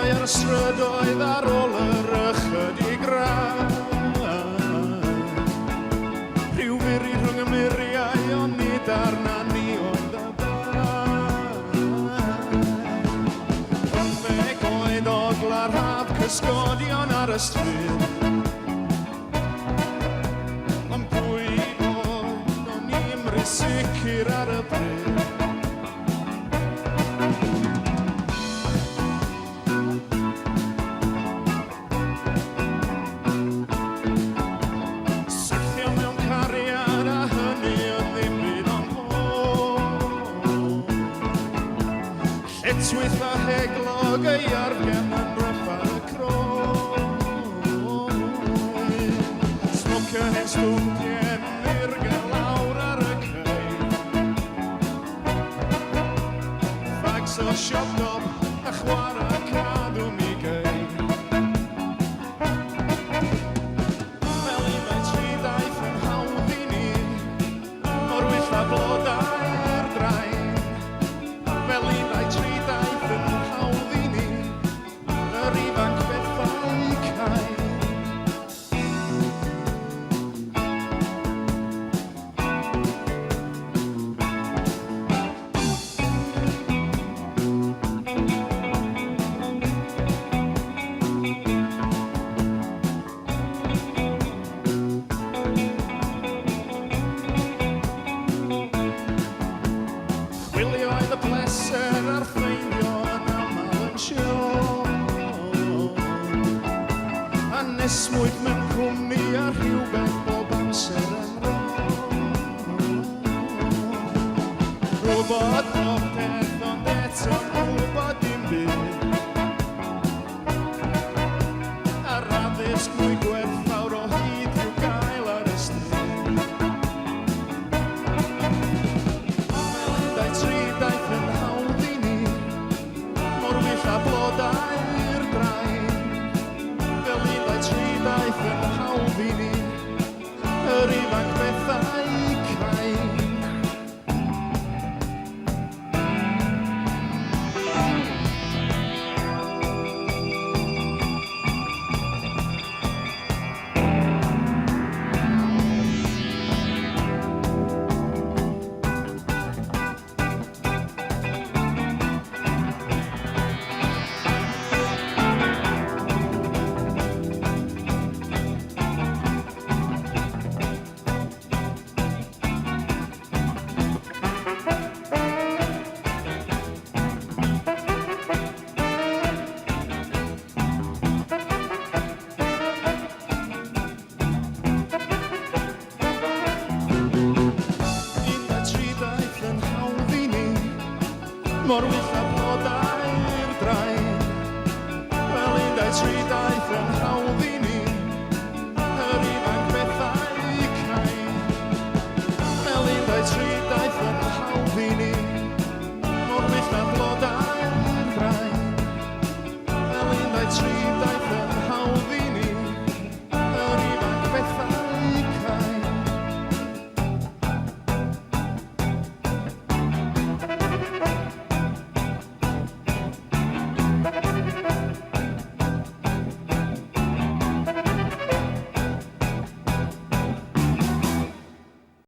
ar y strydoedd ar ôl yr ychydig ran. Rhyw furi rhwng y muriau ond nid arna ni oedd y ban. Pymtheg oed ogla'r haf cysgodion ar y stryd. Ond pwy oedd o'n imri sicr ar y bryd. Swyth a heglog y iargen yn ryffar y croen. Smoc y hen stwmpien i'r gelawr ar y cei. Fags o siopdob a chwarae cadw mi gei. Fel un mae tri daith yn hawdd i ni, mor wyth a blodau'r draen. Fel un mae tri Nesmwyd mewn cwmni a rhywbeth bob amser yn rhan. Gwbod popeth ond eto'n gwbod dim byd. A'r addysg mwy gwerthfawr o hyd i'w gael ar y stryd. Fel undau tri daith yn hawdd i ni, mor wyll a blodau'r draen. Daeth yn hawdd i ni, yr ifanc bethau cain. Mor wyth